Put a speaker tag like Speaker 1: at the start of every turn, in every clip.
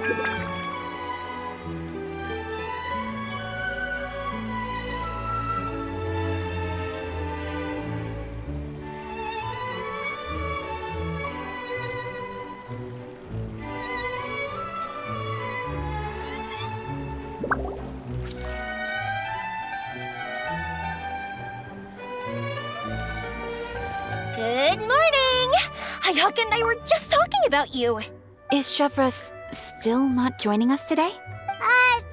Speaker 1: Good morning! Hayaka and I were just talking about you.
Speaker 2: Is Chevra still not joining us today?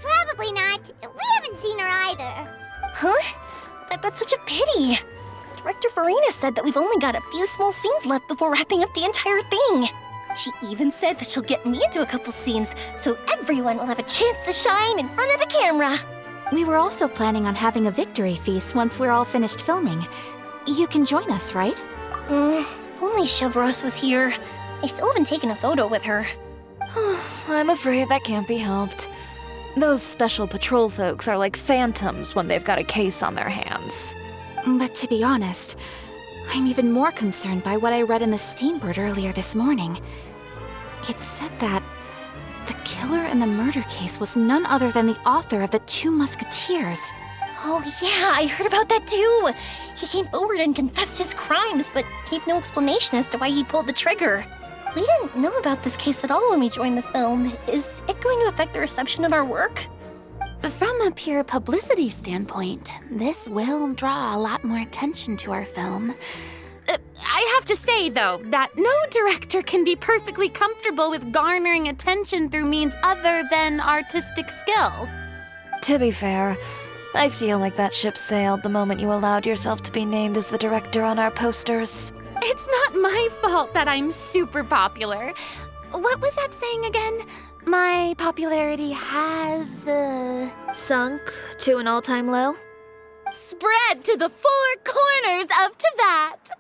Speaker 3: Probably not. We haven't seen her either.
Speaker 1: Huh? That's such a pity. Director Farina said that we've only got a few small scenes left before wrapping up the entire thing. She even said that she'll get me into a couple scenes, so everyone will have a chance to shine in front of the camera.
Speaker 2: We were also planning on having a victory feast once we're all finished filming. You can join us, right?
Speaker 1: If only Chevros was here. I still haven't taken a photo with her.
Speaker 4: I'm afraid that can't be helped. Those special patrol folks are like phantoms when they've got a case on their hands.
Speaker 2: But to be honest, I'm even more concerned by what I read in the Steambird earlier this morning. It said that the killer in the murder case was none other than the author of the Two Musketeers.
Speaker 1: Oh yeah, I heard about that too. He came forward and confessed his crimes, but gave no explanation as to why he pulled the trigger. We didn't know about this case at all when we joined the film. Is it going to affect the reception of our work?
Speaker 5: From a pure publicity standpoint, this will draw a lot more attention to our film. I have to say, though, that no director can be perfectly comfortable with garnering attention through means other than artistic skill.
Speaker 4: To be fair, I feel like that ship sailed the moment you allowed yourself to be named as the director on our posters.
Speaker 5: It's not my fault that I'm super popular. What was that saying again? My popularity has,
Speaker 4: Sunk to an all-time low?
Speaker 5: spread to the four corners of Teyvat.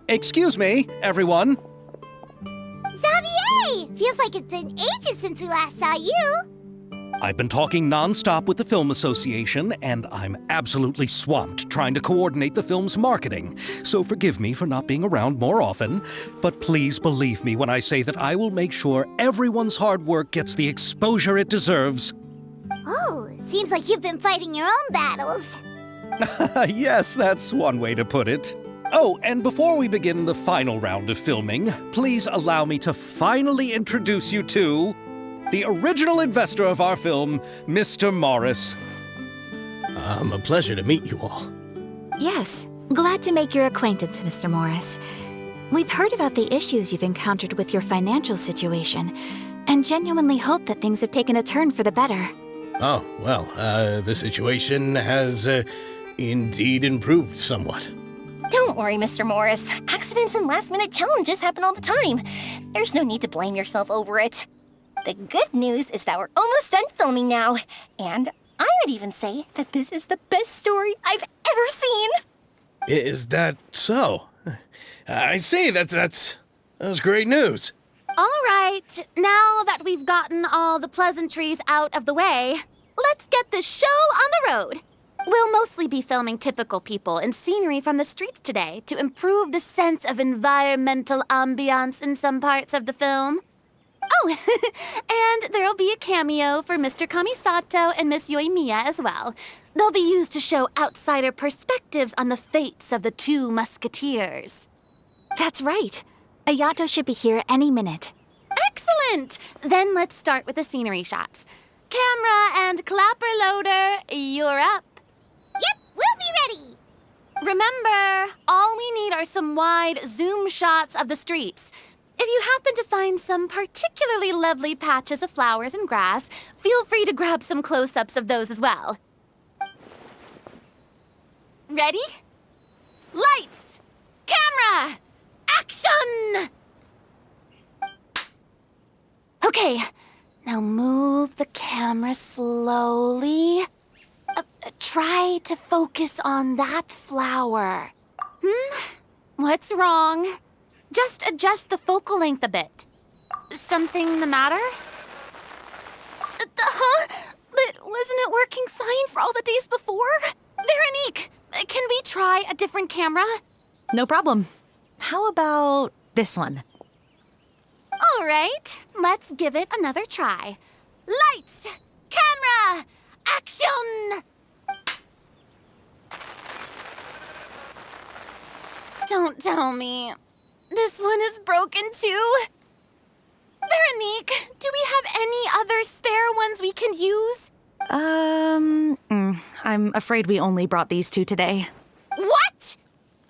Speaker 6: Excuse me, everyone.
Speaker 3: Xavier! Feels like it's been ages since we last saw you.
Speaker 6: I've been talking non-stop with the Film Association, and I'm absolutely swamped trying to coordinate the film's marketing. So forgive me for not being around more often, but please believe me when I say that I will make sure everyone's hard work gets the exposure it deserves.
Speaker 3: Oh, seems like you've been fighting your own battles.
Speaker 6: Yes, that's one way to put it. Oh, and before we begin the final round of filming, please allow me to finally introduce you to the original investor of our film, Mr. Morris.
Speaker 7: A pleasure to meet you all.
Speaker 2: Yes, glad to make your acquaintance, Mr. Morris. We've heard about the issues you've encountered with your financial situation, and genuinely hope that things have taken a turn for the better.
Speaker 7: Oh, well, the situation has indeed improved somewhat.
Speaker 1: Don't worry, Mr. Morris. Accidents and last-minute challenges happen all the time. There's no need to blame yourself over it. The good news is that we're almost done filming now, and I would even say that this is the best story I've ever seen.
Speaker 7: Is that so? I see, that's great news.
Speaker 5: All right, now that we've gotten all the pleasantries out of the way, let's get this show on the road. We'll mostly be filming typical people and scenery from the streets today to improve the sense of environmental ambiance in some parts of the film. Oh, and there'll be a cameo for Mr. Kamisato and Miss Yoimiya as well. They'll be used to show outsider perspectives on the fates of the two musketeers.
Speaker 2: That's right. Ayato should be here any minute.
Speaker 5: Excellent! Then let's start with the scenery shots. Camera and clapper loader, you're up.
Speaker 3: Yep, we'll be ready.
Speaker 5: Remember, all we need are some wide zoom shots of the streets. If you happen to find some particularly lovely patches of flowers and grass, feel free to grab some close-ups of those as well. Ready? Lights! Camera! Action! Okay, now move the camera slowly. Try to focus on that flower. What's wrong? Just adjust the focal length a bit. Something the matter? But wasn't it working fine for all the days before? Veronique, can we try a different camera?
Speaker 8: No problem. How about this one?
Speaker 5: All right, let's give it another try. Lights! Camera! Action! Don't tell me. This one is broken too. Veronique, do we have any other spare ones we can use?
Speaker 8: I'm afraid we only brought these two today.
Speaker 5: What?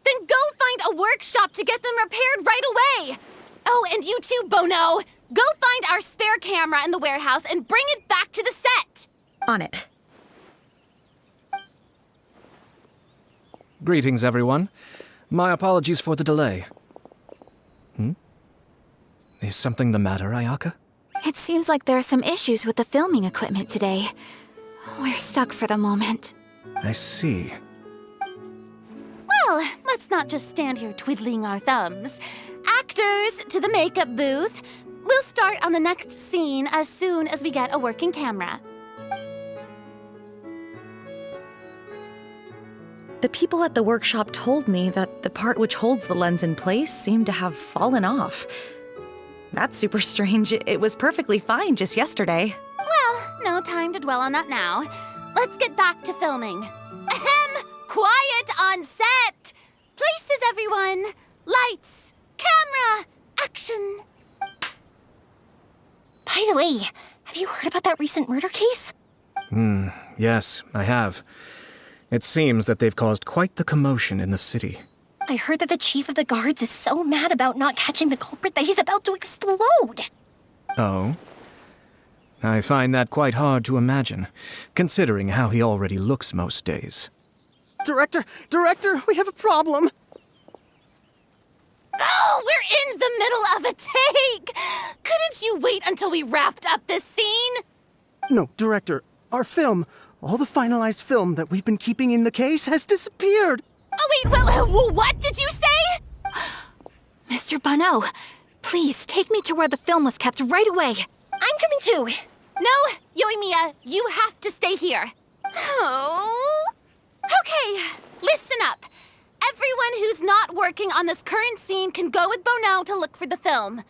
Speaker 5: Then go find a workshop to get them repaired right away. Oh, and you too, Bono. Go find our spare camera in the warehouse and bring it back to the set.
Speaker 8: On it.
Speaker 9: Greetings, everyone. My apologies for the delay. Is something the matter, Ayaka?
Speaker 2: It seems like there are some issues with the filming equipment today. We're stuck for the moment.
Speaker 9: I see.
Speaker 5: Well, let's not just stand here twiddling our thumbs. Actors, to the makeup booth. We'll start on the next scene as soon as we get a working camera.
Speaker 8: The people at the workshop told me that the part which holds the lens in place seemed to have fallen off. That's super strange. It was perfectly fine just yesterday.
Speaker 5: Well, no time to dwell on that now. Let's get back to filming. Ahem! Quiet on set! Places, everyone! Lights! Camera! Action!
Speaker 1: By the way, have you heard about that recent murder case?
Speaker 9: Yes, I have. It seems that they've caused quite the commotion in the city.
Speaker 1: I heard that the chief of the guards is so mad about not catching the culprit that he's about to explode.
Speaker 9: Oh? I find that quite hard to imagine, considering how he already looks most days.
Speaker 10: Director, we have a problem.
Speaker 5: Oh, we're in the middle of a take! Couldn't you wait until we wrapped up this scene?
Speaker 10: No, Director, our film, all the finalized film that we've been keeping in the case has disappeared.
Speaker 5: Oh, wait, well, what did you say?
Speaker 2: Mr. Bono, please take me to where the film was kept right away.
Speaker 1: I'm coming too.
Speaker 5: No, Yoimiya, you have to stay here. Oh. Okay, listen up. Everyone who's not working on this current scene can go with Bono to look for the film.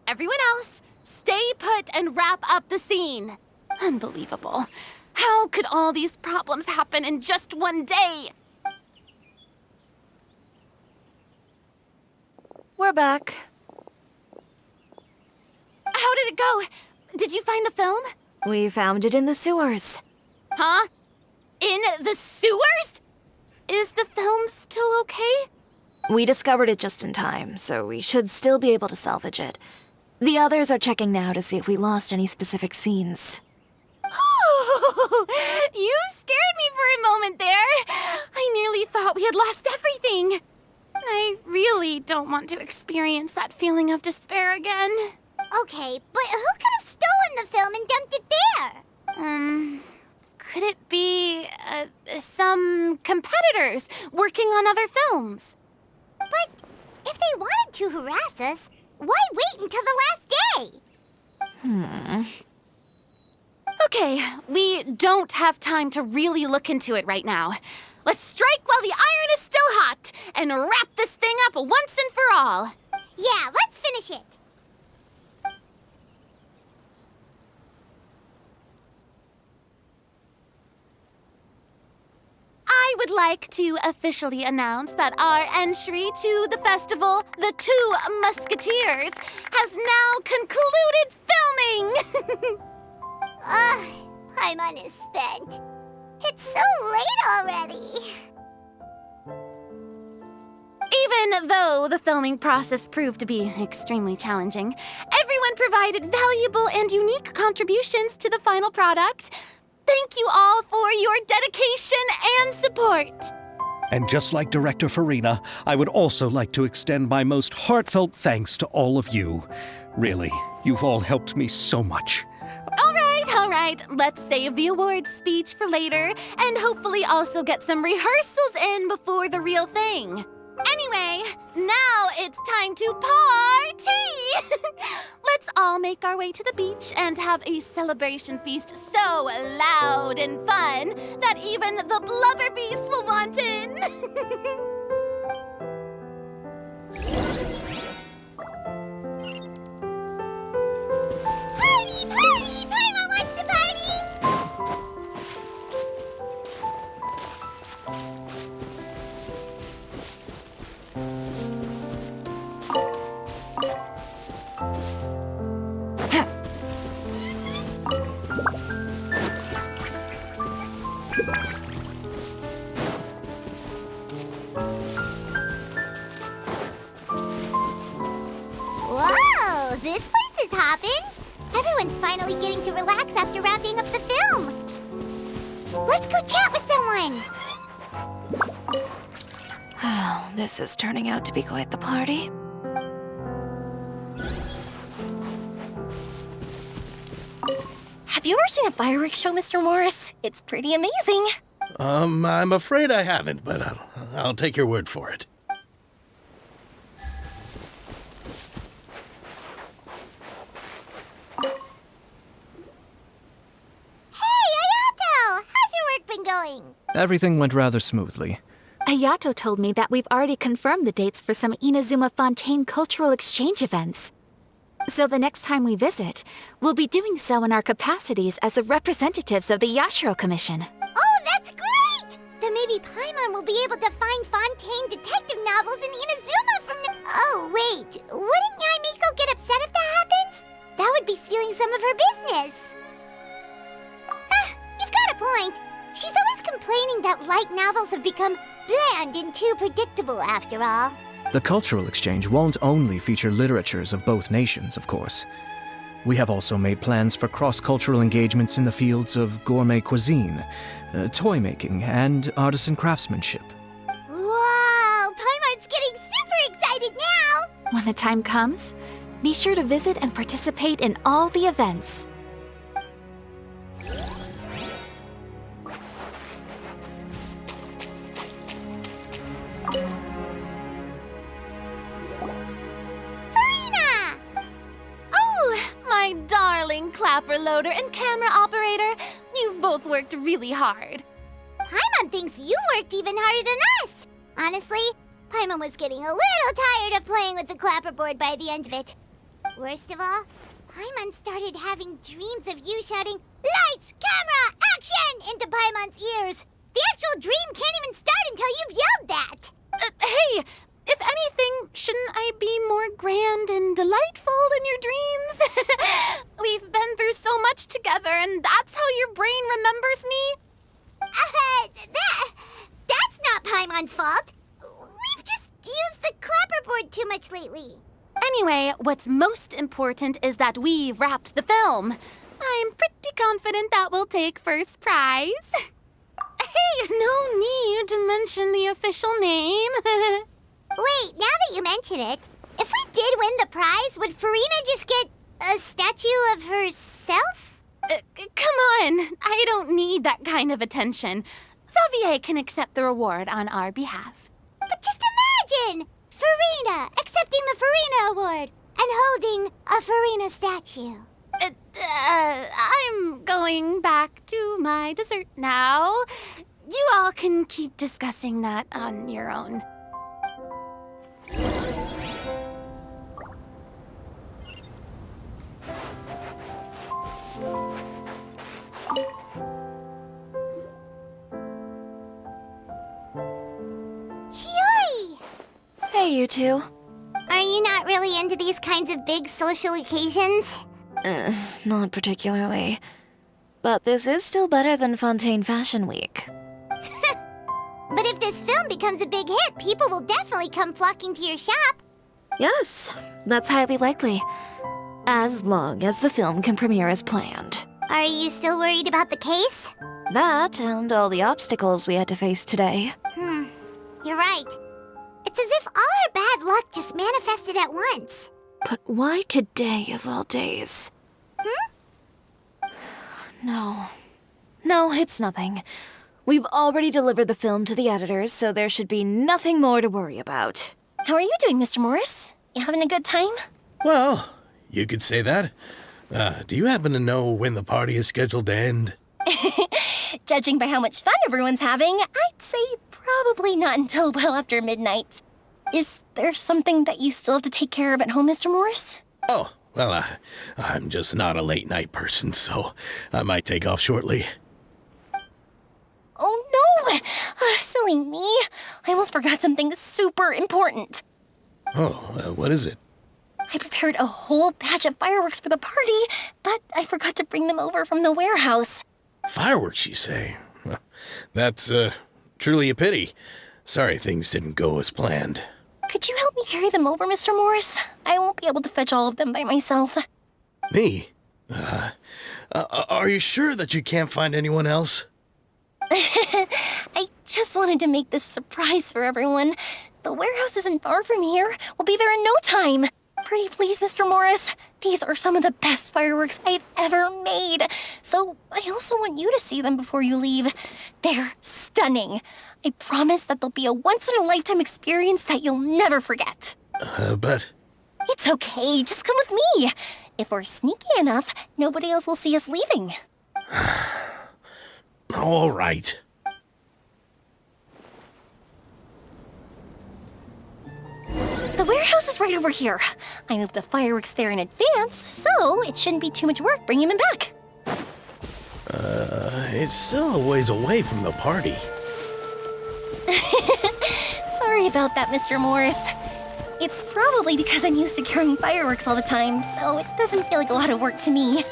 Speaker 5: Everyone else, stay put and wrap up the scene. Unbelievable. How could all these problems happen in just one day?
Speaker 4: We're back.
Speaker 5: How did it go? Did you find the film?
Speaker 4: We found it in the sewers.
Speaker 5: Huh? In the sewers? Is the film still okay?
Speaker 4: We discovered it just in time, so we should still be able to salvage it. The others are checking now to see if we lost any specific scenes.
Speaker 5: Oh, you scared me for a moment there. I nearly thought we had lost everything. I really don't want to experience that feeling of despair again.
Speaker 3: Okay, but who could have stolen the film and dumped it there?
Speaker 5: Could it be, some competitors working on other films?
Speaker 3: But if they wanted to harass us, why wait until the last day?
Speaker 5: Okay, we don't have time to really look into it right now. Let's strike while the iron is still hot and wrap this thing up once and for all.
Speaker 3: Yeah, let's finish it.
Speaker 5: I would like to officially announce that our entry to the festival, The Two Musketeers, has now concluded filming!
Speaker 3: Paimon is spent. It's so late already.
Speaker 5: Even though the filming process proved to be extremely challenging, everyone provided valuable and unique contributions to the final product. Thank you all for your dedication and support.
Speaker 6: And just like Director Farina, I would also like to extend my most heartfelt thanks to all of you. Really, you've all helped me so much.
Speaker 5: All right, let's save the awards speech for later and hopefully also get some rehearsals in before the real thing. Anyway, now it's time to party! Let's all make our way to the beach and have a celebration feast so loud and fun that even the blubber beast will want in.
Speaker 3: Party, party! Paimon wants to party! Whoa, this place is hopping. Everyone's finally getting to relax after wrapping up the film. Let's go chat with someone.
Speaker 4: Oh, this is turning out to be quite the party.
Speaker 1: Have you ever seen a fireworks show, Mr. Morris? It's pretty amazing.
Speaker 7: I'm afraid I haven't, but I'll take your word for it.
Speaker 3: Hey, Ayato! How's your work been going?
Speaker 9: Everything went rather smoothly.
Speaker 2: Ayato told me that we've already confirmed the dates for some Inazuma Fontaine cultural exchange events. So the next time we visit, we'll be doing so in our capacities as the representatives of the Yashiro Commission.
Speaker 3: Oh, that's great! Then maybe Paimon will be able to find Fontaine detective novels in Inazuma from the... Oh, wait. Wouldn't Yae Miko get upset if that happens? That would be stealing some of her business. You've got a point. She's always complaining that light novels have become bland and too predictable after all.
Speaker 9: The cultural exchange won't only feature literatures of both nations, of course. We have also made plans for cross-cultural engagements in the fields of gourmet cuisine, toy making, and artisan craftsmanship.
Speaker 3: Whoa! Paimon's getting super excited now!
Speaker 2: When the time comes, be sure to visit and participate in all the events.
Speaker 3: Farina!
Speaker 5: Oh, my darling clapper loader and camera operator. You've both worked really hard.
Speaker 3: Paimon thinks you worked even harder than us! Honestly, Paimon was getting a little tired of playing with the clapperboard by the end of it. Worst of all, Paimon started having dreams of you shouting, "Lights, camera, action!" into Paimon's ears. The actual dream can't even start until you've yelled that!
Speaker 5: Hey, if anything, shouldn't I be more grand and delightful in your dreams? We've been through so much together, and that's how your brain remembers me?
Speaker 3: That's not Paimon's fault. We've just used the clapperboard too much lately.
Speaker 5: Anyway, what's most important is that we've wrapped the film. I'm pretty confident that we'll take first prize. Hey, no need to mention the official name.
Speaker 3: Wait, now that you mention it, if we did win the prize, would Farina just get a statue of herself?
Speaker 5: Come on, I don't need that kind of attention. Xavier can accept the reward on our behalf.
Speaker 3: But just imagine! Farina accepting the Farina Award and holding a Farina statue.
Speaker 5: I'm going back to my dessert now. You all can keep discussing that on your own.
Speaker 3: Chiori!
Speaker 4: Hey, you two.
Speaker 3: Are you not really into these kinds of big social occasions?
Speaker 4: Not particularly. But this is still better than Fontaine Fashion Week.
Speaker 3: But if this film becomes a big hit, people will definitely come flocking to your shop.
Speaker 4: Yes, that's highly likely. As long as the film can premiere as planned.
Speaker 3: Are you still worried about the case?
Speaker 4: That and all the obstacles we had to face today.
Speaker 3: You're right. It's as if all our bad luck just manifested at once.
Speaker 4: But why today of all days? No, it's nothing. We've already delivered the film to the editors, so there should be nothing more to worry about.
Speaker 1: How are you doing, Mr. Morris? You having a good time?
Speaker 7: Well, you could say that. Do you happen to know when the party is scheduled to end?
Speaker 1: Judging by how much fun everyone's having, I'd say probably not until well after midnight. Is there something that you still have to take care of at home, Mr. Morris?
Speaker 7: Oh, well, I'm just not a late night person, so I might take off shortly.
Speaker 1: Oh no! Silly me. I almost forgot something super important.
Speaker 7: Oh, what is it?
Speaker 1: I prepared a whole batch of fireworks for the party, but I forgot to bring them over from the warehouse.
Speaker 7: Fireworks, you say? Well, that's truly a pity. Sorry things didn't go as planned.
Speaker 1: Could you help me carry them over, Mr. Morris? I won't be able to fetch all of them by myself.
Speaker 7: Me? Are you sure that you can't find anyone else?
Speaker 1: I just wanted to make this surprise for everyone. The warehouse isn't far from here. We'll be there in no time. Pretty please, Mr. Morris. These are some of the best fireworks I've ever made. So I also want you to see them before you leave. They're stunning. I promise that they'll be a once-in-a-lifetime experience that you'll never forget.
Speaker 7: But...
Speaker 1: It's okay. Just come with me. If we're sneaky enough, nobody else will see us leaving.
Speaker 7: All right.
Speaker 1: The warehouse is right over here. I moved the fireworks there in advance, so it shouldn't be too much work bringing them back.
Speaker 7: It's still a ways away from the party.
Speaker 1: Sorry about that, Mr. Morris. It's probably because I'm used to carrying fireworks all the time, so it doesn't feel like a lot of work to me.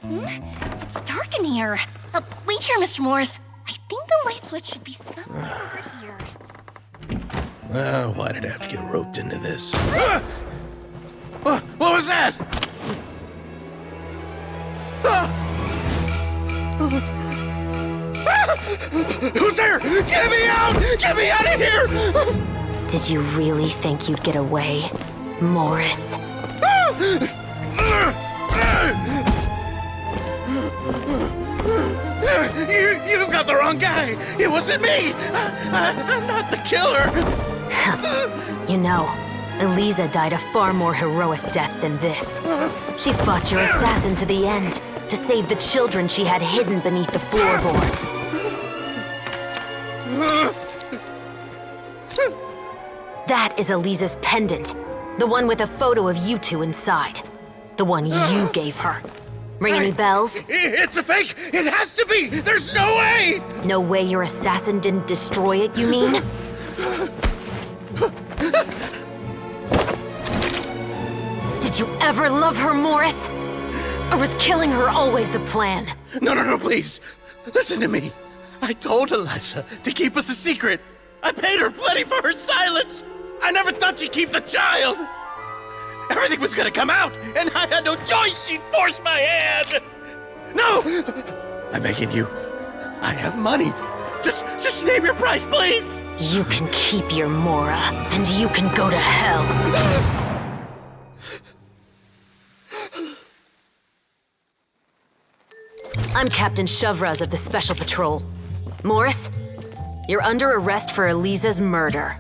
Speaker 1: It's dark in here. Wait here, Mr. Morris. I think the light switch should be somewhere over here.
Speaker 7: Why did I have to get roped into this? What was that? Who's there? Get me out! Get me out of here!
Speaker 5: Did you really think you'd get away, Morris?
Speaker 7: You've got the wrong guy. It wasn't me. I'm not the killer.
Speaker 5: You know, Eliza died a far more heroic death than this. She fought your assassin to the end, to save the children she had hidden beneath the floorboards. That is Eliza's pendant, the one with a photo of you two inside. The one you gave her. Ring any bells?
Speaker 7: It's a fake! It has to be! There's no way!
Speaker 5: No way your assassin didn't destroy it, you mean? Did you ever love her, Morris?
Speaker 4: Or was killing her always the plan?
Speaker 7: No, please. Listen to me. I told Eliza to keep us a secret. I paid her plenty for her silence. I never thought she'd keep the child. Everything was gonna come out, and I had no choice. She forced my hand. No! I'm begging you. I have money. Just name your price, please.
Speaker 4: You can keep your Mora, and you can go to hell. I'm Captain Shovraz of the Special Patrol. Morris, you're under arrest for Eliza's murder.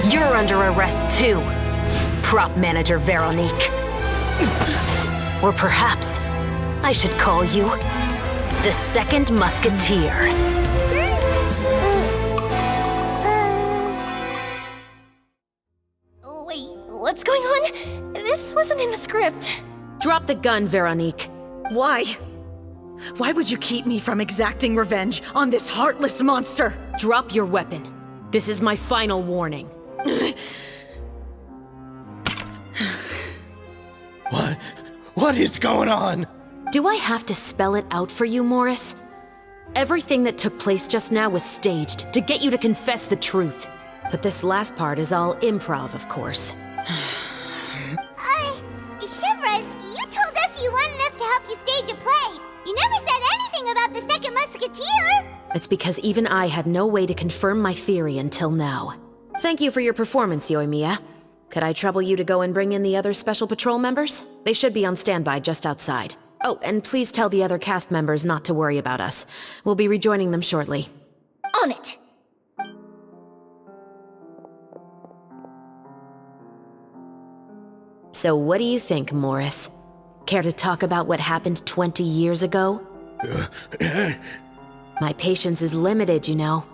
Speaker 4: You're under arrest too, prop manager Veronique. Or perhaps I should call you the Second Musketeer.
Speaker 1: Wait, what's going on? This wasn't in the script.
Speaker 11: Drop the gun, Veronique.
Speaker 8: Why? Why would you keep me from exacting revenge on this heartless monster?
Speaker 11: Drop your weapon. This is my final warning.
Speaker 7: What is going on?
Speaker 11: Do I have to spell it out for you, Morris? Everything that took place just now was staged to get you to confess the truth. But this last part is all improv, of course.
Speaker 3: Chevraz, you told us you wanted us to help you stage a play. You never said anything about the Second Musketeer.
Speaker 11: It's because even I had no way to confirm my theory until now. Thank you for your performance, Yoimiya. Could I trouble you to go and bring in the other Special Patrol members? They should be on standby just outside. Oh, and please tell the other cast members not to worry about us. We'll be rejoining them shortly.
Speaker 1: On it!
Speaker 11: So what do you think, Morris? Care to talk about what happened 20 years ago? My patience is limited, you know.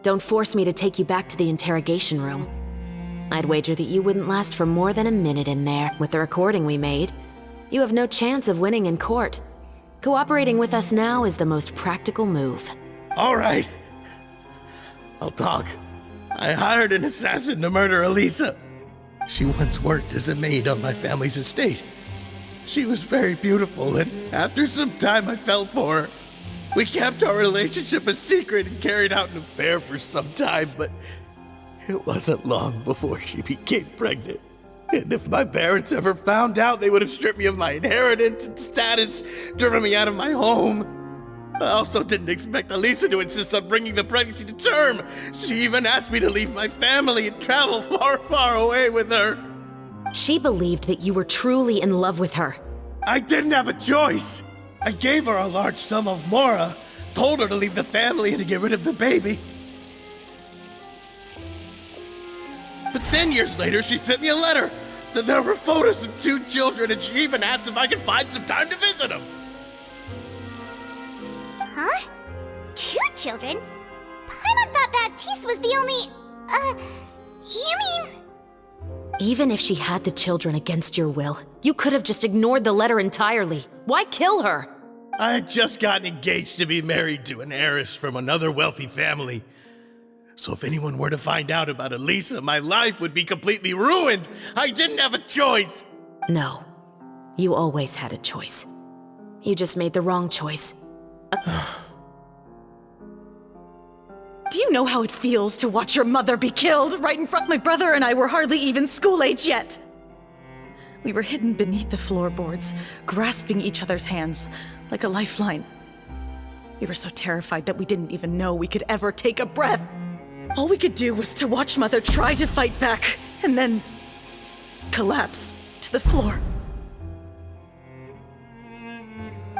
Speaker 11: Don't force me to take you back to the interrogation room. I'd wager that you wouldn't last for more than a minute in there. With the recording we made, you have no chance of winning in court. Cooperating with us now is the most practical move.
Speaker 7: All right. I'll talk. I hired an assassin to murder Eliza. She once worked as a maid on my family's estate. She was very beautiful, and after some time I fell for her. We kept our relationship a secret and carried out an affair for some time, but it wasn't long before she became pregnant. And if my parents ever found out, they would have stripped me of my inheritance and status, driven me out of my home. I also didn't expect Eliza to insist on bringing the pregnancy to term. She even asked me to leave my family and travel far, far away with her.
Speaker 11: She believed that you were truly in love with her.
Speaker 7: I didn't have a choice. I gave her a large sum of Mora, told her to leave the family and to get rid of the baby. But then years later, she sent me a letter. There were photos of 2 children, and she even asked if I could find some time to visit them.
Speaker 3: Huh? 2 children? Paimon thought Baptiste was the only... you mean...
Speaker 11: Even if she had the children against your will, you could have just ignored the letter entirely. Why kill her?
Speaker 7: I had just gotten engaged to be married to an heiress from another wealthy family. So if anyone were to find out about Eliza, my life would be completely ruined. I didn't have a choice.
Speaker 11: No. You always had a choice. You just made the wrong choice.
Speaker 8: Do you know how it feels to watch your mother be killed right in front? My brother and I were hardly even school age yet. We were hidden beneath the floorboards, grasping each other's hands like a lifeline. We were so terrified that we didn't even know we could ever take a breath. All we could do was to watch Mother try to fight back, and then collapse to the floor.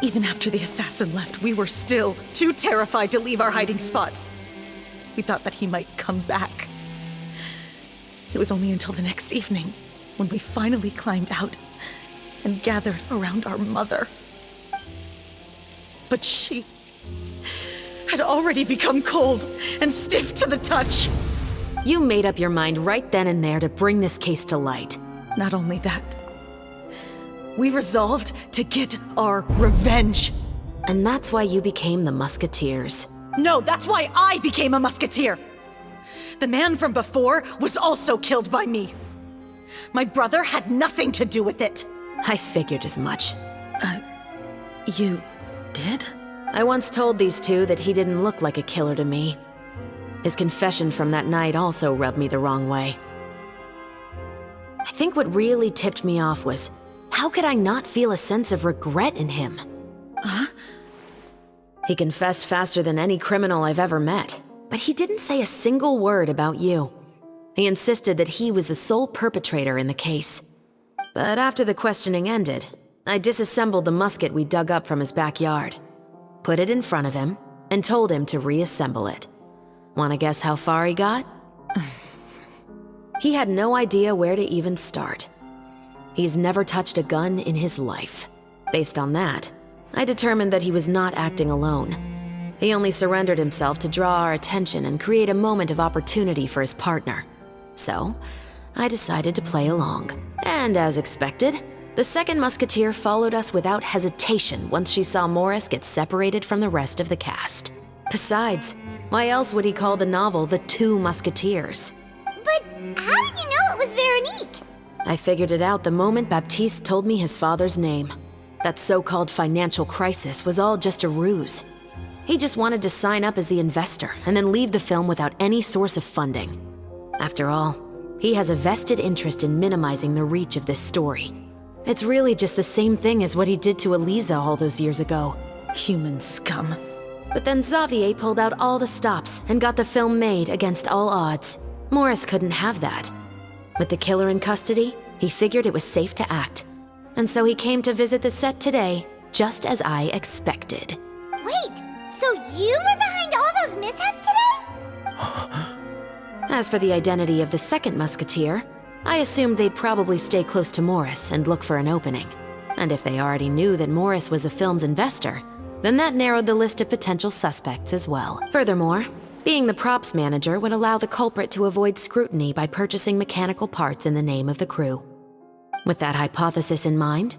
Speaker 8: Even after the assassin left, we were still too terrified to leave our hiding spot. We thought that he might come back. It was only until the next evening when we finally climbed out and gathered around our mother. But she had already become cold and stiff to the touch.
Speaker 11: You made up your mind right then and there to bring this case to light.
Speaker 8: Not only that, we resolved to get our revenge.
Speaker 11: And that's why you became the Musketeers.
Speaker 8: No, that's why I became a musketeer. The man from before was also killed by me. My brother had nothing to do with it.
Speaker 11: I figured as much.
Speaker 8: You did?
Speaker 11: I once told these two that he didn't look like a killer to me. His confession from that night also rubbed me the wrong way. I think what really tipped me off was, how could I not feel a sense of regret in him?
Speaker 8: Huh?
Speaker 11: He confessed faster than any criminal I've ever met, but he didn't say a single word about you. He insisted that he was the sole perpetrator in the case. But after the questioning ended, I disassembled the musket we dug up from his backyard, put it in front of him, and told him to reassemble it. Wanna guess how far he got? He had no idea where to even start. He's never touched a gun in his life. Based on that, I determined that he was not acting alone. He only surrendered himself to draw our attention and create a moment of opportunity for his partner. So, I decided to play along. And as expected, the second musketeer followed us without hesitation once she saw Morris get separated from the rest of the cast. Besides, why else would he call the novel The Two Musketeers?
Speaker 3: But how did you know it was Veronique?
Speaker 11: I figured it out the moment Baptiste told me his father's name. That so-called financial crisis was all just a ruse. He just wanted to sign up as the investor and then leave the film without any source of funding. After all, he has a vested interest in minimizing the reach of this story. It's really just the same thing as what he did to Eliza all those years ago.
Speaker 8: Human scum.
Speaker 11: But then Xavier pulled out all the stops and got the film made against all odds. Morris couldn't have that. With the killer in custody, he figured it was safe to act. And so he came to visit the set today, just as I expected.
Speaker 3: Wait, so you were behind all those mishaps today?
Speaker 11: As for the identity of the second musketeer, I assumed they'd probably stay close to Morris and look for an opening. And if they already knew that Morris was the film's investor, then that narrowed the list of potential suspects as well. Furthermore, being the props manager would allow the culprit to avoid scrutiny by purchasing mechanical parts in the name of the crew. With that hypothesis in mind,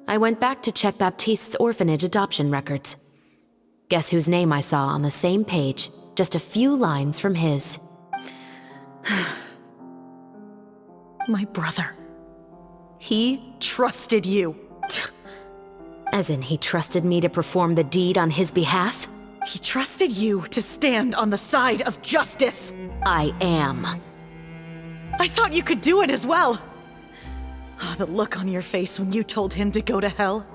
Speaker 11: I went back to check Baptiste's orphanage adoption records. Guess whose name I saw on the same page, just a few lines from his.
Speaker 8: My brother. He trusted you.
Speaker 11: As in, he trusted me to perform the deed on his behalf?
Speaker 8: He trusted you to stand on the side of justice.
Speaker 11: I am.
Speaker 8: I thought you could do it as well. Oh, the look on your face when you told him to go to hell.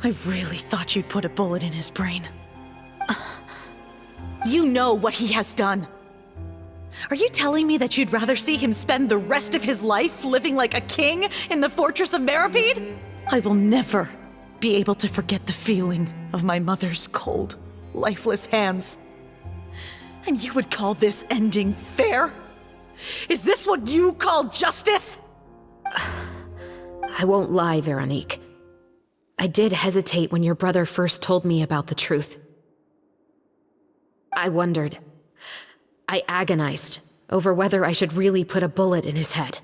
Speaker 8: I really thought you'd put a bullet in his brain. You know what he has done. Are you telling me that you'd rather see him spend the rest of his life living like a king in the fortress of Meripede? I will never be able to forget the feeling of my mother's cold, lifeless hands. And you would call this ending fair? Is this what you call justice?
Speaker 11: I won't lie, Veronique. I did hesitate when your brother first told me about the truth. I wondered. I agonized over whether I should really put a bullet in his head.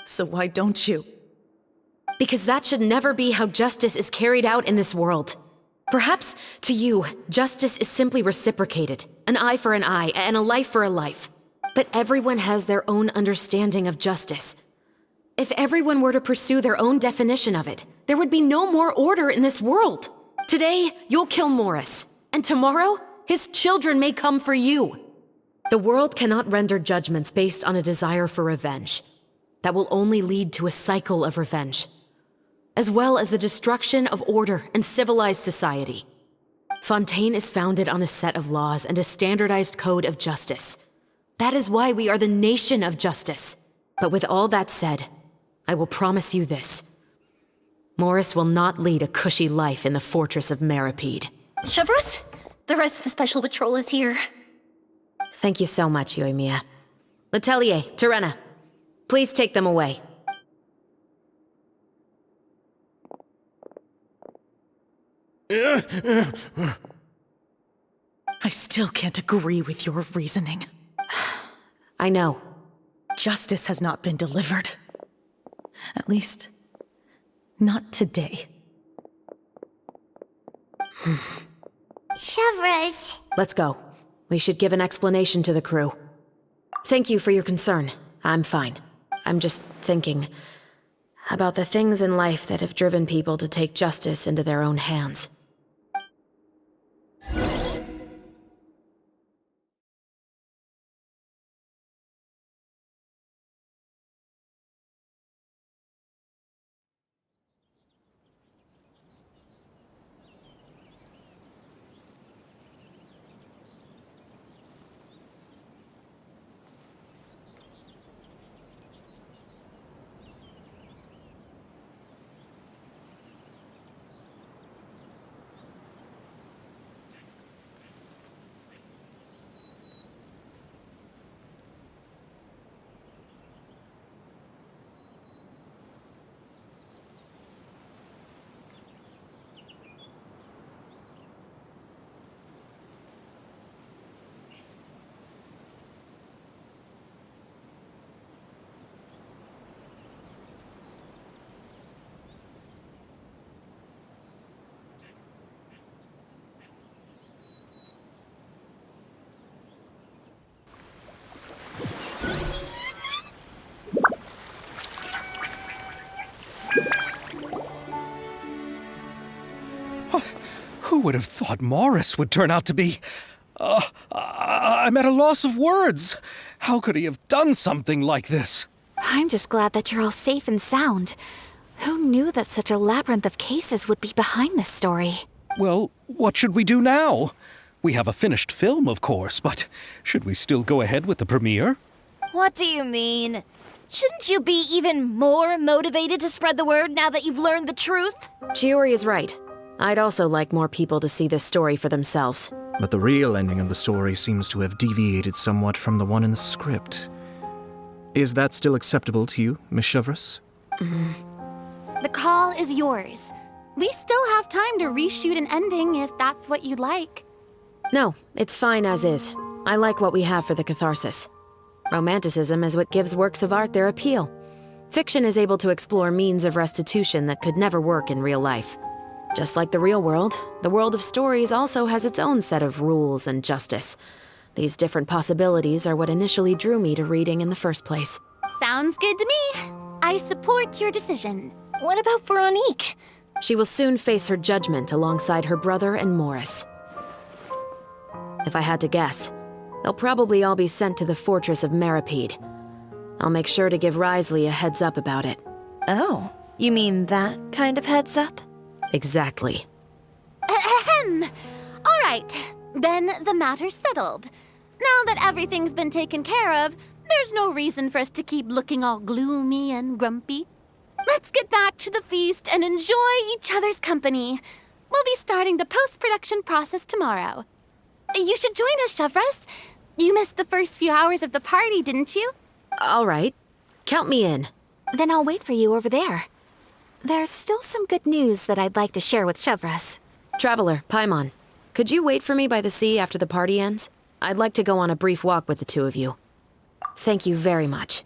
Speaker 8: So why don't you?
Speaker 11: Because that should never be how justice is carried out in this world. Perhaps, to you, justice is simply reciprocated. An eye for an eye, and a life for a life. But everyone has their own understanding of justice. If everyone were to pursue their own definition of it, there would be no more order in this world. Today, you'll kill Morris, and tomorrow, his children may come for you. The world cannot render judgments based on a desire for revenge. That will only lead to a cycle of revenge, as well as the destruction of order and civilized society. Fontaine is founded on a set of laws and a standardized code of justice. That is why we are the nation of justice. But with all that said, I will promise you this. Morris will not lead a cushy life in the fortress of Meripede.
Speaker 1: Chevros, the rest of the special patrol is here.
Speaker 11: Thank you so much, Yoimiya. Letelier, Terena, please take them away.
Speaker 8: I still can't agree with your reasoning.
Speaker 11: I know.
Speaker 8: Justice has not been delivered. At least, not today.
Speaker 3: Chevres.
Speaker 11: Let's go. We should give an explanation to the crew. Thank you for your concern. I'm fine. I'm just thinking about the things in life that have driven people to take justice into their own hands.
Speaker 6: Who would have thought Morris would turn out to be... I'm at a loss of words. How could he have done something like this?
Speaker 2: I'm just glad that you're all safe and sound. Who knew that such a labyrinth of cases would be behind this story?
Speaker 6: Well, what should we do now? We have a finished film, of course, but should we still go ahead with the premiere?
Speaker 4: What do you mean? Shouldn't you be even more motivated to spread the word now that you've learned the truth?
Speaker 11: Chiori is right. I'd also like more people to see this story for themselves.
Speaker 9: But the real ending of the story seems to have deviated somewhat from the one in the script. Is that still acceptable to you, Miss Chevres?
Speaker 5: The call is yours. We still have time to reshoot an ending if that's what you'd like.
Speaker 11: No, it's fine as is. I like what we have for the catharsis. Romanticism is what gives works of art their appeal. Fiction is able to explore means of restitution that could never work in real life. Just like the real world, the world of stories also has its own set of rules and justice. These different possibilities are what initially drew me to reading in the first place.
Speaker 5: Sounds good to me. I support your decision.
Speaker 1: What about Veronique?
Speaker 11: She will soon face her judgment alongside her brother and Morris. If I had to guess, they'll probably all be sent to the fortress of Meripede. I'll make sure to give Risley a heads up about it.
Speaker 4: Oh, you mean that kind of heads up?
Speaker 11: Exactly.
Speaker 5: Ahem. All right, then the matter's settled. Now that everything's been taken care of, there's no reason for us to keep looking all gloomy and grumpy. Let's get back to the feast and enjoy each other's company. We'll be starting the post-production process tomorrow. You should join us, Chevres. You missed the first few hours of the party, didn't you?
Speaker 11: All right. Count me in.
Speaker 2: Then I'll wait for you over there. There's still some good news that I'd like to share with Chevres.
Speaker 11: Traveler, Paimon, could you wait for me by the sea after the party ends? I'd like to go on a brief walk with the two of you. Thank you very much.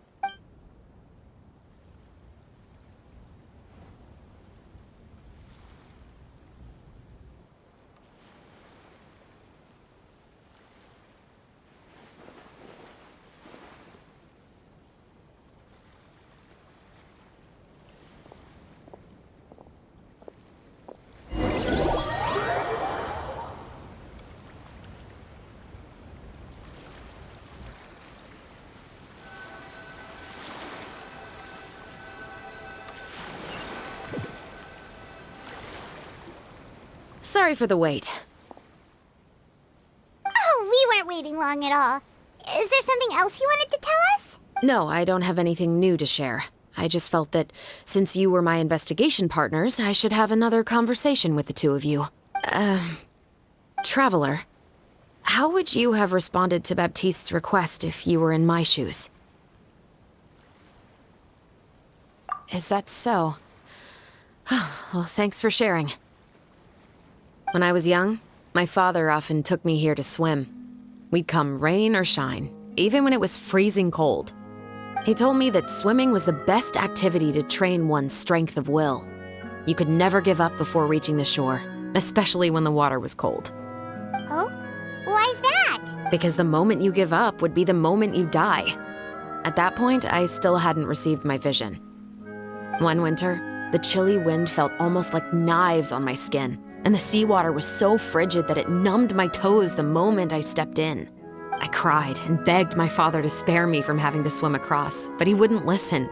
Speaker 11: Sorry for the wait.
Speaker 3: Oh, we weren't waiting long at all. Is there something else you wanted to tell us?
Speaker 11: No, I don't have anything new to share. I just felt that since you were my investigation partners, I should have another conversation with the two of you. Traveler, how would you have responded to Baptiste's request if you were in my shoes? Is that so? Well, thanks for sharing. When I was young, my father often took me here to swim. We'd come rain or shine. even when it was freezing cold. He told me that swimming was the best activity to train one's strength of will. You could never give up before reaching the shore, especially when the water was cold.
Speaker 3: Oh? Why's that?
Speaker 11: Because the moment you give up would be the moment you die. At that point, I still hadn't received my vision. One winter, the chilly wind felt almost like knives on my skin, and the seawater was so frigid that it numbed my toes the moment I stepped in. I cried and begged my father to spare me from having to swim across, but he wouldn't listen.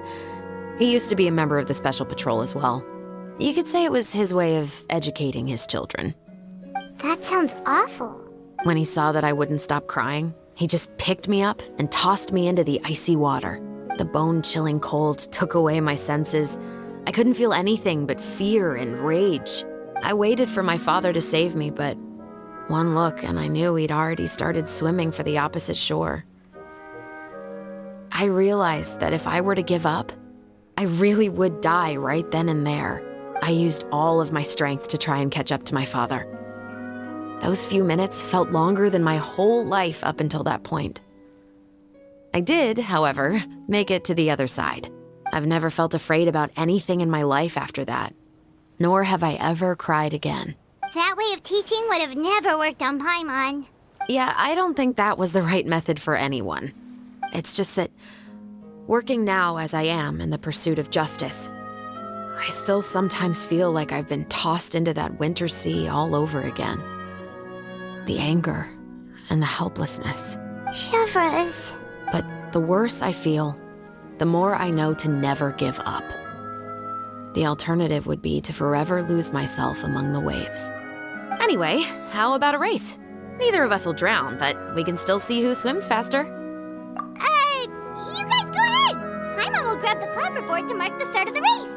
Speaker 11: He used to be a member of the Special Patrol as well. You could say it was his way of educating his children.
Speaker 3: That sounds awful.
Speaker 11: When he saw that I wouldn't stop crying, he just picked me up and tossed me into the icy water. The bone-chilling cold took away my senses. I couldn't feel anything but fear and rage. I waited for my father to save me, but one look and I knew he'd already started swimming for the opposite shore. I realized that if I were to give up, I really would die right then and there. I used all of my strength to try and catch up to my father. Those few minutes felt longer than my whole life up until that point. I did, however, make it to the other side. I've never felt afraid about anything in my life after that, nor have I ever cried again.
Speaker 3: That way of teaching would have never worked on Paimon.
Speaker 11: Yeah, I don't think that was the right method for anyone. It's just that, working now as I am in the pursuit of justice, I still sometimes feel like I've been tossed into that winter sea all over again. The anger and the helplessness.
Speaker 3: Chevreuse.
Speaker 11: But the worse I feel, the more I know to never give up. The alternative would be to forever lose myself among the waves. Anyway, how about a race? Neither of us will drown, but we can still see who swims faster.
Speaker 3: You guys go ahead! Paimon will grab the clapperboard to mark the start of the race.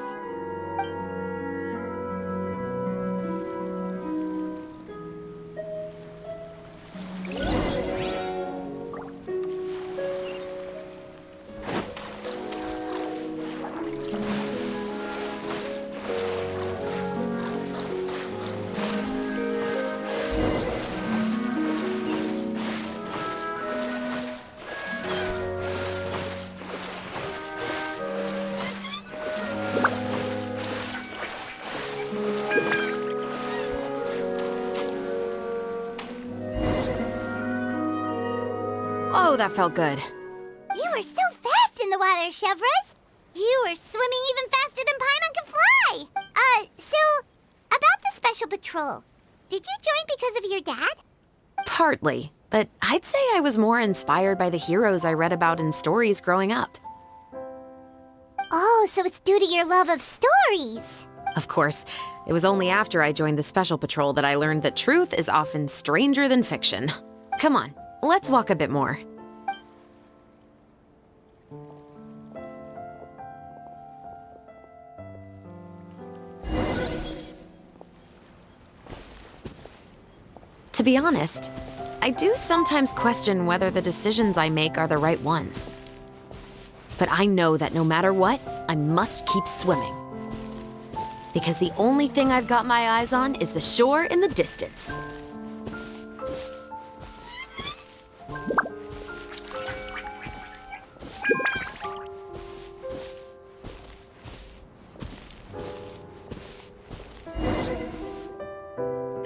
Speaker 11: Oh, that felt good.
Speaker 3: You were so fast in the water, Chevreuse. You were swimming even faster than Paimon can fly. So, about the Special Patrol, did you join because of your dad?
Speaker 11: Partly, but I'd say I was more inspired by the heroes I read about in stories growing up.
Speaker 3: Oh, so it's due to your love of stories.
Speaker 11: Of course, it was only after I joined the Special Patrol that I learned that truth is often stranger than fiction. Come on, let's walk a bit more. To be honest, I do sometimes question whether the decisions I make are the right ones. But I know that no matter what, I must keep swimming. Because the only thing I've got my eyes on is the shore in the distance.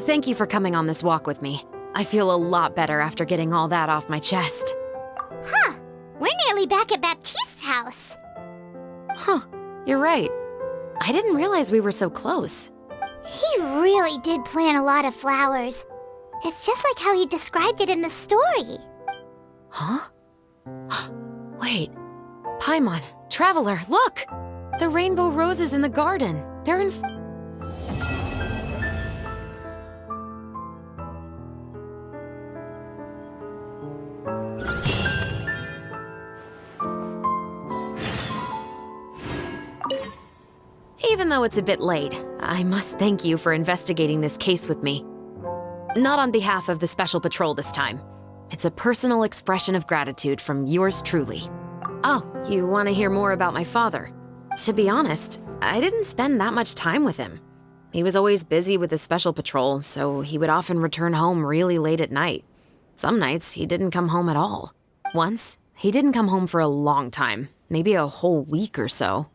Speaker 11: Thank you for coming on this walk with me. I feel a lot better after getting all that off my chest.
Speaker 3: Huh. We're nearly back at Baptiste's house.
Speaker 11: Huh, you're right. I didn't realize we were so close.
Speaker 3: He really did plant a lot of flowers. It's just like how he described it in the story.
Speaker 11: Huh? Wait. Paimon, Traveler, look! The rainbow roses in the garden. They're in... Even though it's a bit late, I must thank you for investigating this case with me. Not on behalf of the Special Patrol this time. It's a personal expression of gratitude from yours truly. Oh, you want to hear more about my father? To be honest, I didn't spend that much time with him. He was always busy with the Special Patrol, so he would often return home really late at night. Some nights, he didn't come home at all. Once, he didn't come home for a long time, maybe a whole week or so.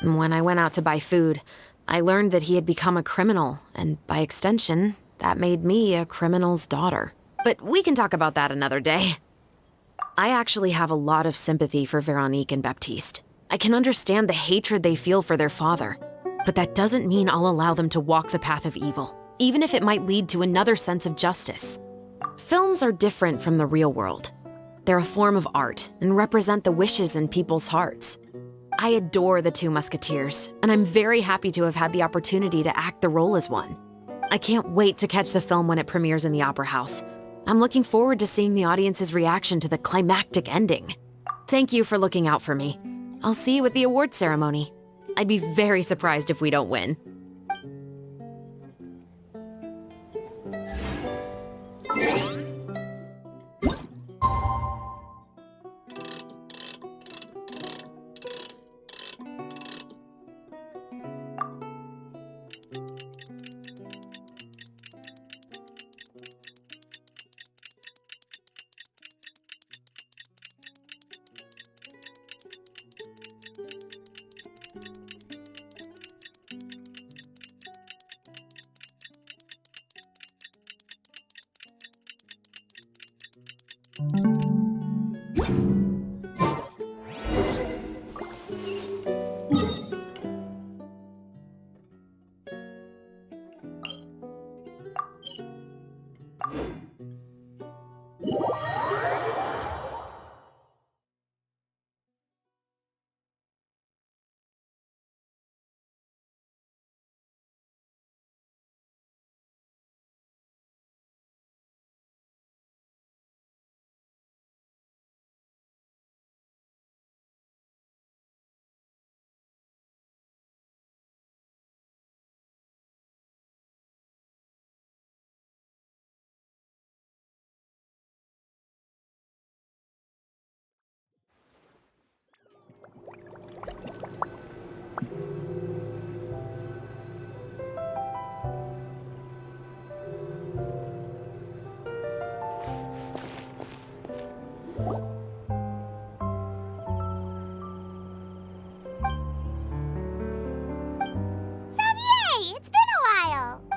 Speaker 11: When I went out to buy food, I learned that he had become a criminal, and by extension, that made me a criminal's daughter. But we can talk about that another day. I actually have a lot of sympathy for Veronique and Baptiste. I can understand the hatred they feel for their father. But that doesn't mean I'll allow them to walk the path of evil, even if it might lead to another sense of justice. Films are different from the real world. They're a form of art and represent the wishes in people's hearts. I adore the two Musketeers, and I'm very happy to have had the opportunity to act the role as one. I can't wait to catch the film when it premieres in the Opera House. I'm looking forward to seeing the audience's reaction to the climactic ending. Thank you for looking out for me. I'll see you at the award ceremony. I'd be very surprised if we don't win.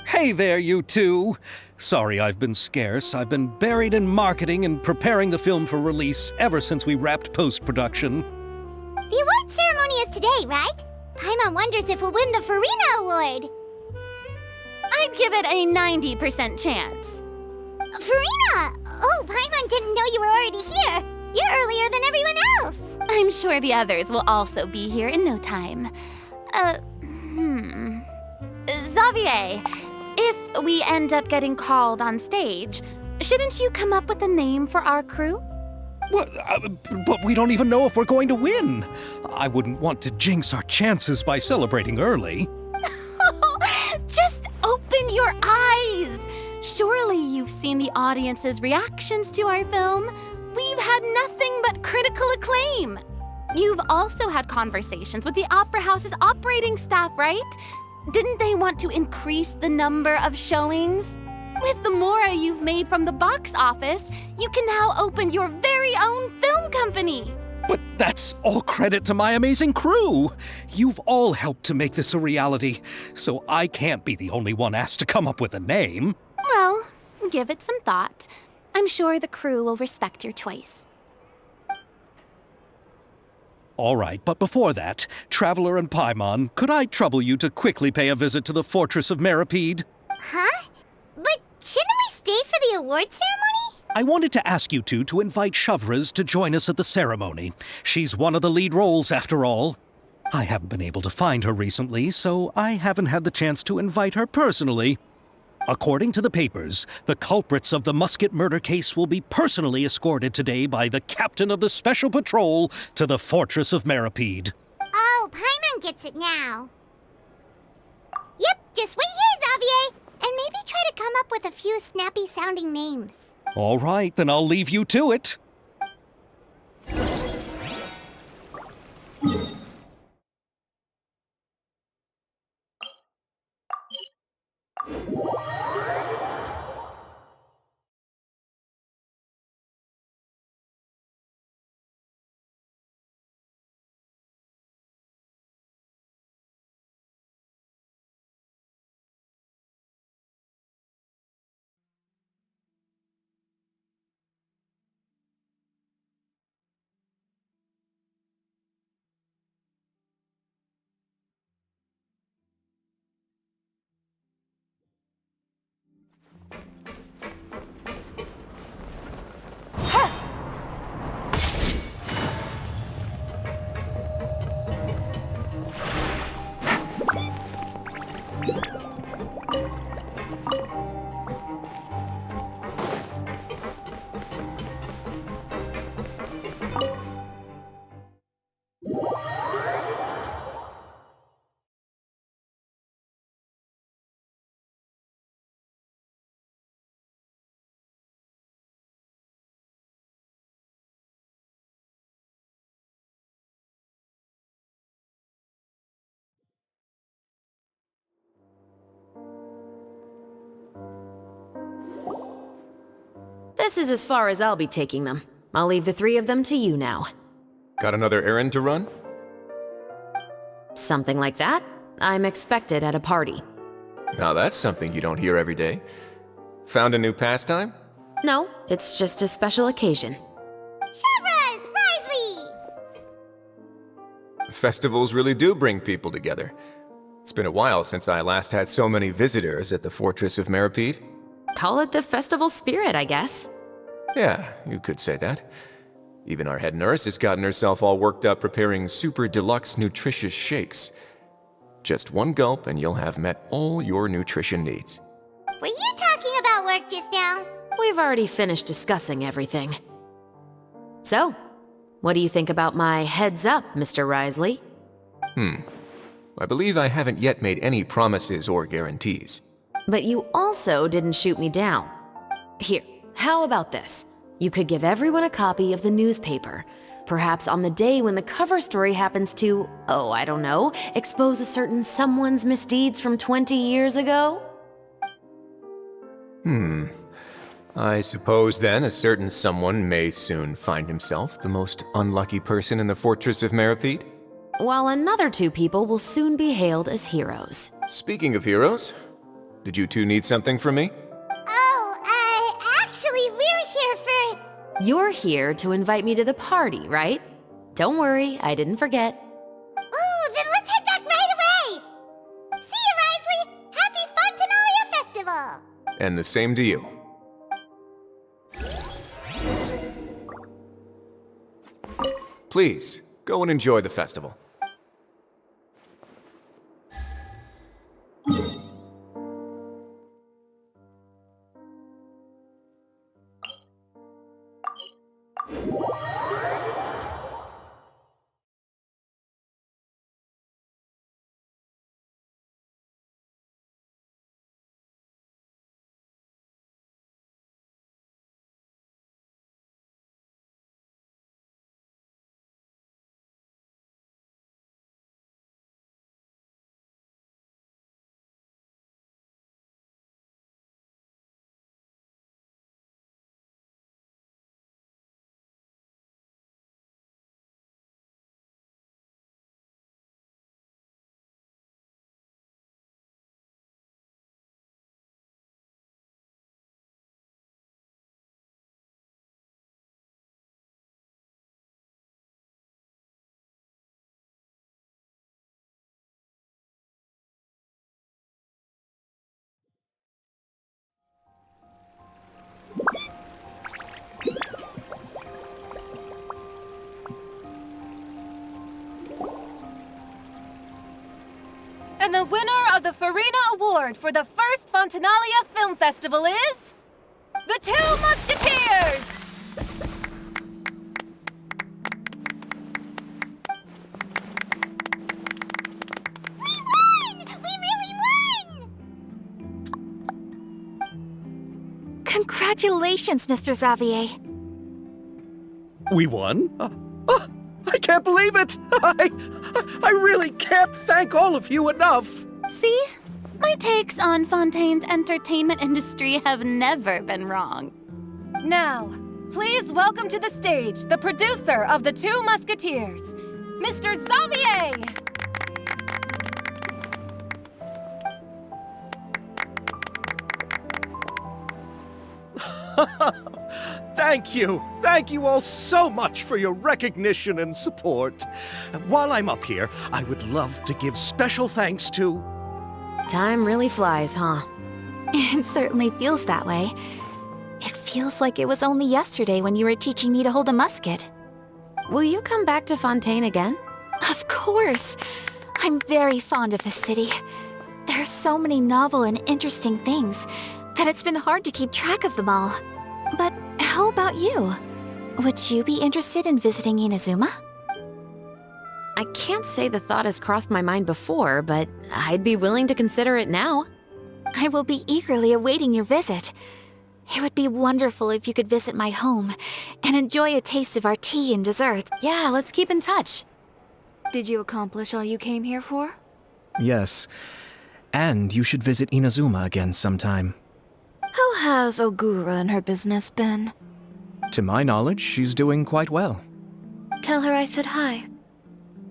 Speaker 6: Hey there, you two! Sorry I've been scarce. I've been buried in marketing and preparing the film for release ever since we wrapped post-production.
Speaker 3: The award ceremony is today, right? Paimon wonders if we'll win the Farina Award.
Speaker 5: I'd give it a 90% chance.
Speaker 3: Farina! Oh, Paimon didn't know you were already here. You're earlier than everyone else.
Speaker 5: I'm sure the others will also be here in no time. Xavier, if we end up getting called on stage, shouldn't you come up with a name for our crew?
Speaker 6: What? But we don't even know if we're going to win. I wouldn't want to jinx our chances by celebrating early.
Speaker 5: Just open your eyes! Surely you've seen the audience's reactions to our film. We've had nothing but critical acclaim. You've also had conversations with the Opera House's operating staff, right? Didn't they want to increase the number of showings? With the mora you've made from the box office, you can now open your very own film company.
Speaker 6: But that's all credit to my amazing crew. You've all helped to make this a reality, so I can't be the only one asked to come up with a name.
Speaker 5: Well, give it some thought. I'm sure the crew will respect your choice.
Speaker 6: All right, but before that, Traveler and Paimon, could I trouble you to quickly pay a visit to the Fortress of Meripede?
Speaker 3: Huh? But shouldn't we stay for the award ceremony?
Speaker 6: I wanted to ask you two to invite Shavraz to join us at the ceremony. She's one of the lead roles, after all. I haven't been able to find her recently, so I haven't had the chance to invite her personally. According to the papers, the culprits of the Musket murder case will be personally escorted today by the captain of the Special Patrol to the Fortress of Meripede.
Speaker 3: Oh, Paimon gets it now. Yep, just wait here, Xavier, and maybe try to come up with a few snappy-sounding names.
Speaker 6: All right, then I'll leave you to it.
Speaker 11: This is as far as I'll be taking them. I'll leave the three of them to you now.
Speaker 12: Got another errand to run?
Speaker 11: Something like that. I'm expected at a party.
Speaker 12: Now that's something you don't hear every day. Found a new pastime?
Speaker 11: No, it's just a special occasion.
Speaker 3: Shavras! Risley!
Speaker 12: Festivals really do bring people together. It's been a while since I last had so many visitors at the Fortress of Meripede.
Speaker 11: Call it the festival spirit, I guess.
Speaker 12: Yeah, you could say that. Even our head nurse has gotten herself all worked up preparing super deluxe nutritious shakes. Just one gulp and you'll have met all your nutrition needs.
Speaker 3: Were you talking about work just now?
Speaker 11: We've already finished discussing everything. So, what do you think about my heads up, Mr. Risley?
Speaker 12: I believe I haven't yet made any promises or guarantees.
Speaker 11: But you also didn't shoot me down. Here, how about this? You could give everyone a copy of the newspaper. Perhaps on the day when the cover story happens to, oh, I don't know, expose a certain someone's misdeeds from 20 years ago?
Speaker 12: I suppose then a certain someone may soon find himself the most unlucky person in the Fortress of Meripede?
Speaker 11: While another two people will soon be hailed as heroes.
Speaker 12: Speaking of heroes, did you two need something from me?
Speaker 3: Actually, we're here for...
Speaker 11: You're here to invite me to the party, right? Don't worry, I didn't forget.
Speaker 3: Ooh, then let's head back right away! See you, Risley! Happy Fontanalia Festival!
Speaker 12: And the same to you. Please, go and enjoy the festival.
Speaker 13: And the winner of the Farina Award for the first Fontanalia Film Festival is... The Two Musketeers!
Speaker 3: We won! We really won!
Speaker 2: Congratulations, Mr. Xavier.
Speaker 6: We won? I can't believe it! I really can't thank all of you enough!
Speaker 5: See? My takes on Fontaine's entertainment industry have never been wrong.
Speaker 13: Now, please welcome to the stage the producer of The Two Musketeers, Mr. Xavier!
Speaker 6: Thank you! Thank you all so much for your recognition and support. While I'm up here, I would love to give special thanks to...
Speaker 11: Time really flies, huh?
Speaker 2: It certainly feels that way. It feels like it was only yesterday when you were teaching me to hold a musket.
Speaker 11: Will you come back to Fontaine again?
Speaker 2: Of course! I'm very fond of this city. There are so many novel and interesting things that it's been hard to keep track of them all. But how about you? Would you be interested in visiting Inazuma?
Speaker 11: I can't say the thought has crossed my mind before, but I'd be willing to consider it now.
Speaker 2: I will be eagerly awaiting your visit. It would be wonderful if you could visit my home and enjoy a taste of our tea and dessert.
Speaker 11: Yeah, let's keep in touch.
Speaker 4: Did you accomplish all you came here for?
Speaker 9: Yes. And you should visit Inazuma again sometime.
Speaker 4: How has Ogura and her business been?
Speaker 9: To my knowledge, she's doing quite well.
Speaker 4: Tell her I said hi.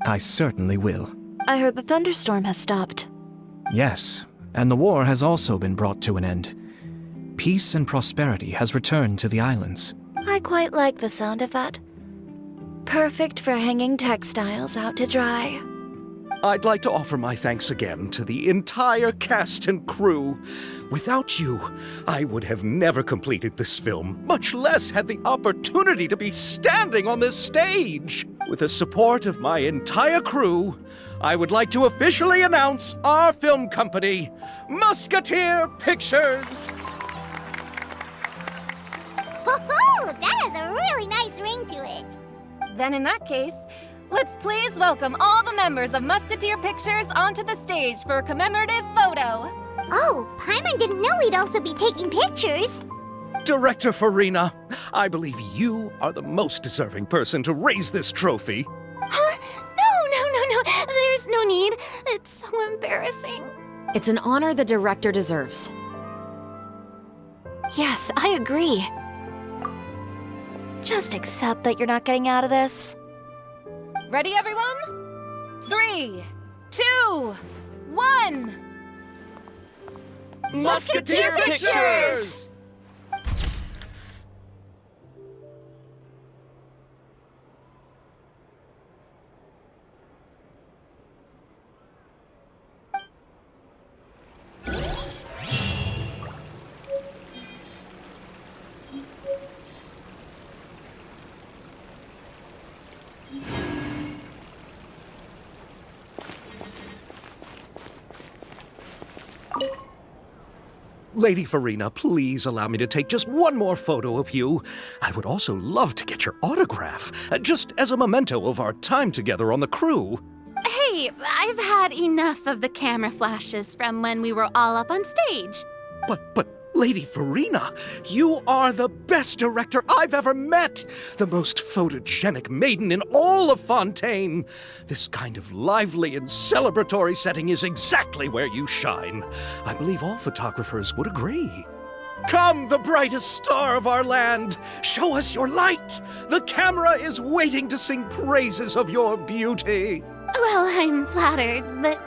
Speaker 9: I certainly will.
Speaker 4: I heard the thunderstorm has stopped.
Speaker 9: Yes, and the war has also been brought to an end. Peace and prosperity has returned to the islands.
Speaker 4: I quite like the sound of that. Perfect for hanging textiles out to dry.
Speaker 6: I'd like to offer my thanks again to the entire cast and crew. Without you, I would have never completed this film, much less had the opportunity to be standing on this stage. With the support of my entire crew, I would like to officially announce our film company, Musketeer Pictures.
Speaker 3: Woohoo! That has a really nice ring to it.
Speaker 13: Then in that case, let's please welcome all the members of Musketeer Pictures onto the stage for a commemorative photo.
Speaker 3: Oh, Paimon didn't know we'd also be taking pictures.
Speaker 6: Director Farina, I believe you are the most deserving person to raise this trophy.
Speaker 5: Huh? No. There's no need. It's so embarrassing.
Speaker 11: It's an honor the director deserves.
Speaker 4: Yes, I agree. Just accept that you're not getting out of this.
Speaker 13: Ready, everyone? 3, 2, 1.
Speaker 6: Musketeer Pictures! Lady Farina, please allow me to take just one more photo of you. I would also love to get your autograph, just as a memento of our time together on the crew.
Speaker 5: Hey, I've had enough of the camera flashes from when we were all up on stage.
Speaker 6: But, Lady Farina, you are the best director I've ever met! The most photogenic maiden in all of Fontaine! This kind of lively and celebratory setting is exactly where you shine. I believe all photographers would agree. Come, the brightest star of our land! Show us your light! The camera is waiting to sing praises of your beauty!
Speaker 5: Well, I'm flattered, but...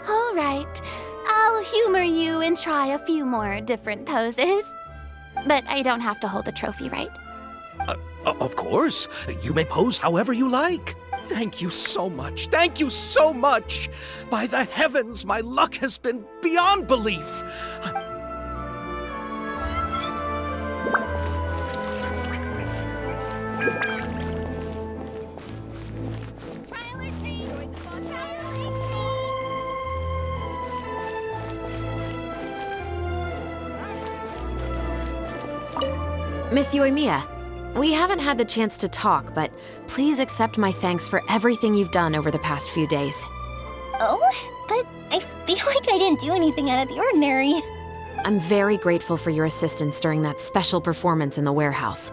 Speaker 5: All right. I'll humor you and try a few more different poses. But I don't have to hold the trophy, right?
Speaker 6: Of course. You may pose however you like. Thank you so much. Thank you so much. By the heavens, my luck has been beyond belief.
Speaker 11: Miss Yoimiya, we haven't had the chance to talk, but please accept my thanks for everything you've done over the past few days.
Speaker 1: Oh, but I feel like I didn't do anything out of the ordinary.
Speaker 11: I'm very grateful for your assistance during that special performance in the warehouse.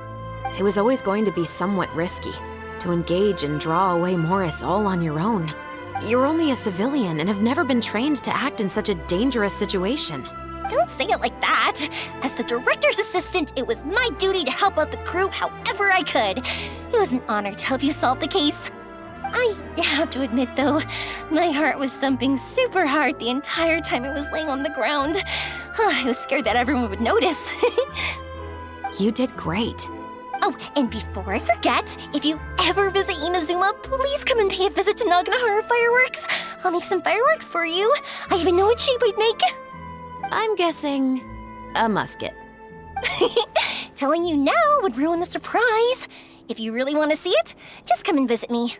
Speaker 11: It was always going to be somewhat risky, to engage and draw away Morris all on your own. You're only a civilian and have never been trained to act in such a dangerous situation.
Speaker 1: Don't say it like that. As the director's assistant, it was my duty to help out the crew however I could. It was an honor to help you solve the case. I have to admit, though, my heart was thumping super hard the entire time it was laying on the ground. I was scared that everyone would notice.
Speaker 11: You did great.
Speaker 1: Oh, and before I forget, if you ever visit Inazuma, please come and pay a visit to Naganohara Fireworks. I'll make some fireworks for you. I even know what shape I'd make.
Speaker 11: I'm guessing a musket.
Speaker 1: Telling you now would ruin the surprise. If you really want to see it, just come and visit me.